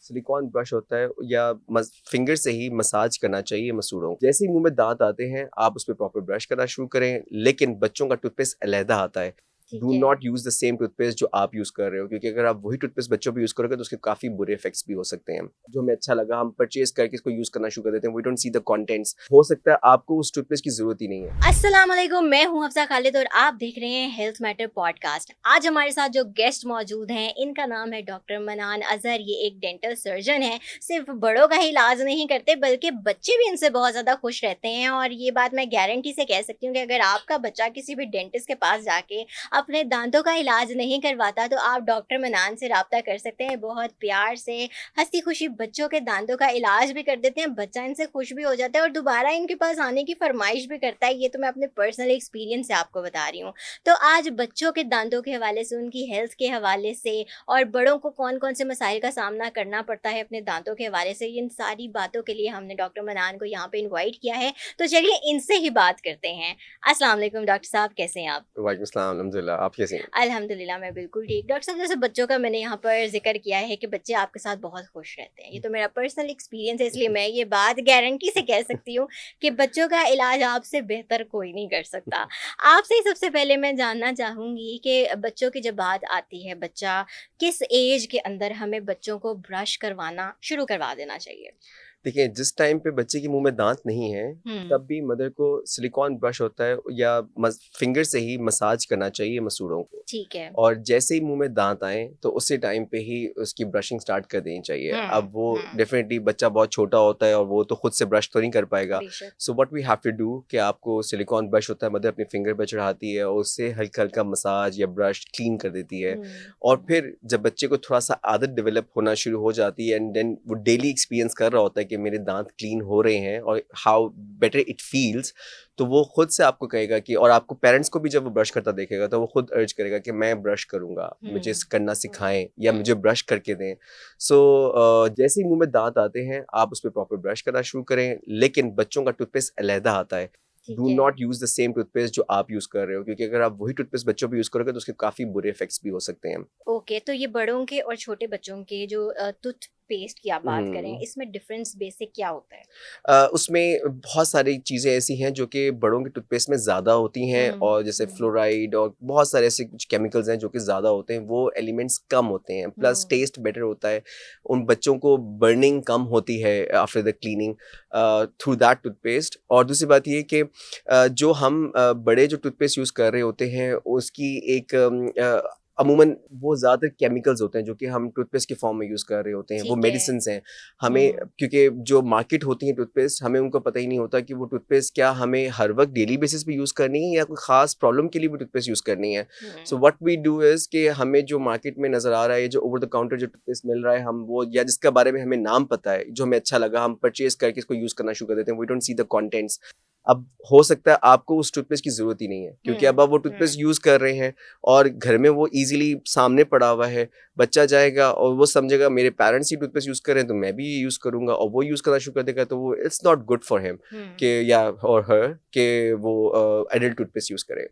Silicon brush होता है या फिंगर से ही मसाज करना चाहिए मसूड़ों। जैसे ही मुंह में दांत आते हैं आप उस पर प्रॉपर ब्रश करना शुरू करें, लेकिन बच्चों का टूथपेस्ट अलहदा आता है। ठीक डू है। Not use the same toothpaste जो आप यूज कर रहे हो, क्योंकि अगर आप वही टूथपेस्ट बच्चों पे यूज करोगे तो उसके काफी बुरे इफेक्ट्स भी हो सकते हैं। जो हमें अच्छा लगा हम परचेज करके इसको यूज करना शुरू कर देते हैं, we don't see the contents. हो सकता है आपको उस टूथपेस्ट की जरूरत ही नहीं है। अस्सलाम वालेकुम, मैं हूं हफ्सा खालिद और आप देख रहे हैं हेल्थ मैटर पॉडकास्ट। आज हमारे साथ जो गेस्ट मौजूद हैं इनका नाम है डॉक्टर मनान अजहर। ये एक डेंटल सर्जन है। सिर्फ बड़ों का ही इलाज नहीं करते बल्कि बच्चे भी इनसे बहुत ज़्यादा खुश रहते हैं। और ये बात मैं गारंटी से कह सकती हूँ कि अगर आपका बच्चा किसी भी डेंटिस्ट के पास जाके अपने दांतों का इलाज नहीं करवाता तो आप डॉक्टर मनान से रब्ता कर सकते हैं। बहुत प्यार से हंसी खुशी बच्चों के दांतों का इलाज भी कर देते हैं, बच्चा इनसे खुश भी हो जाता है और दोबारा इनके पास आने की फरमाइश भी करता है। ये तो मैं अपने पर्सनल एक्सपीरियंस से आपको बता रही हूँ। तो आज बच्चों के दांतों के हवाले से, उनकी हेल्थ के हवाले से और बड़ों को कौन कौन से मसाइल का सामना करना पड़ता है अपने दांतों के हवाले से, इन सारी बातों के लिए हमने डॉक्टर मनान को यहाँ पे इन्वाइट किया है। तो चलिए इनसे ही बात करते हैं। अस्सलाम वालेकुम डॉक्टर साहब, कैसे हैं आप? वालेकुम सलाम, अल्हम्दुलिल्लाह। आप कैसे हैं? अल्हम्दुलिल्लाह मैं बिल्कुल ठीक। डॉक्टर साहब, जैसे बच्चों का मैंने यहाँ पर ज़िक्र किया है कि बच्चे आपके साथ बहुत खुश रहते हैं। ये तो मेरा पर्सनल एक्सपीरियंस है, इसलिए मैं ये बात गारंटी से कह सकती हूँ कि बच्चों का इलाज आपसे बेहतर कोई नहीं कर सकता। आपसे ही सबसे पहले मैं जानना चाहूँगी कि बच्चों की जब बात आती है, बच्चा किस एज के अंदर हमें बच्चों को ब्रश करवाना शुरू करवा देना चाहिए? देखिए, जिस टाइम पे बच्चे के मुंह में दांत नहीं है हुँ। तब भी मदर को सिलिकॉन ब्रश होता है या फिंगर से ही मसाज करना चाहिए मसूड़ों को। ठीक है। और जैसे ही मुंह में दांत आए तो उसी टाइम पे ही उसकी ब्रशिंग स्टार्ट कर देनी चाहिए। हुँ, अब वो हुँ। डेफिनेटली बच्चा बहुत छोटा होता है और वो तो खुद से ब्रश तो नहीं कर पाएगा। बेशक। So what we have to do कि आपको सिलिकॉन ब्रश होता है, मदर अपने फिंगर पे चढ़ाती है और उससे हल्का हल्का मसाज या ब्रश क्लीन कर देती है। हुँ, और हुँ। फिर जब बच्चे को थोड़ा सा आदत डेवलप होना शुरू हो जाती है एंड देन वो डेली एक्सपीरियंस कर रहा होता है कि मेरे दांत क्लीन हो रहे हैं और हाउ बेटर इट फील्स, तो वो खुद से आपको कहेगा कि, और आपको पेरेंट्स को भी जब वो ब्रश करता देखेगा तो वो खुद अर्ज करेगा कि मैं ब्रश करूंगा, मुझे हुँ, करना हुँ, सिखाएं या हुँ। मुझे ब्रश करके दें। सो जैसे ही मुंह में दांत आते हैं आप उस पर प्रॉपर ब्रश करना शुरू करें, लेकिन बच्चों का टूथपेस्ट अलहदा आता है। ठीक डू है। Not use the same toothpaste जो आप यूज कर रहे हो, क्योंकि अगर आप वही टूथपेस्ट बच्चों पे यूज करोगे तो उसके काफी बुरे इफेक्ट्स भी हो सकते हैं। ओके, तो ये बड़ों के और छोटे बच्चों के जो टूथपेस्ट की आप बात करें, हम्म। इसमें डिफरेंस बेसिक क्या होता है? उसमें बहुत सारी चीज़ें ऐसी हैं जो कि बड़ों के टूथपेस्ट में ज़्यादा होती हैं, हुँ, और जैसे हुँ, फ्लोराइड और बहुत सारे ऐसे कुछ केमिकल्स हैं जो कि ज़्यादा होते हैं, वो एलिमेंट्स कम होते हैं, प्लस हुँ, टेस्ट बेटर होता है। उन बच्चों को बर्निंग कम होती है after the cleaning through that toothpaste. और दूसरी बात ये कि जो हम बड़े जो टूथपेस्ट यूज़ कर रहे होते हैं उसकी एक अमूमन वो ज़्यादातर केमिकल्स होते हैं जो कि हम टूथपेस्ट के फॉर्म में यूज़ कर रहे होते हैं, वो ठीक है। मेडिसिन्स हैं। हमें, हुँ, क्योंकि जो मार्केट होती है टूथपेस्ट, हमें उनको पता ही नहीं होता कि वो टूथपेस्ट क्या हमें हर वक्त डेली बेसिस पे यूज़ करनी है या कोई ख़ास प्रॉब्लम के लिए वो टूथपेस्ट यूज़ करनी है। Hmm, so what we do is कि हमें जो मार्केट में नज़र आ रहा है, जो ओवर द काउंटर जो टूथपेस्ट मिल रहा है, हम वो, या जिसके बारे में हमें नाम पता है, जो हमें अच्छा लगा, हम परचेज़ करके इसको यूज़ करना शुरू कर देते हैं। We don't see the contents. अब हो सकता है आपको उस टूथपेस्ट की ज़रूरत ही नहीं है, क्योंकि अब हुँ, आप वो हुँ, टूथपेस्ट यूज़ कर रहे हैं और घर में वो ईज़िली सामने पड़ा हुआ है। बच्चा जाएगा और वो समझेगा मेरे पेरेंट्स ही टूथपेस्ट यूज़ कर रहे हैं तो मैं भी ये यूज़ करूँगा, और वो यूज़ करना शुरू कर देगा तो वो it's not good for him hmm. कि, या और हर, कि वो एडल्ट टूथपेस्ट यूज़ करे।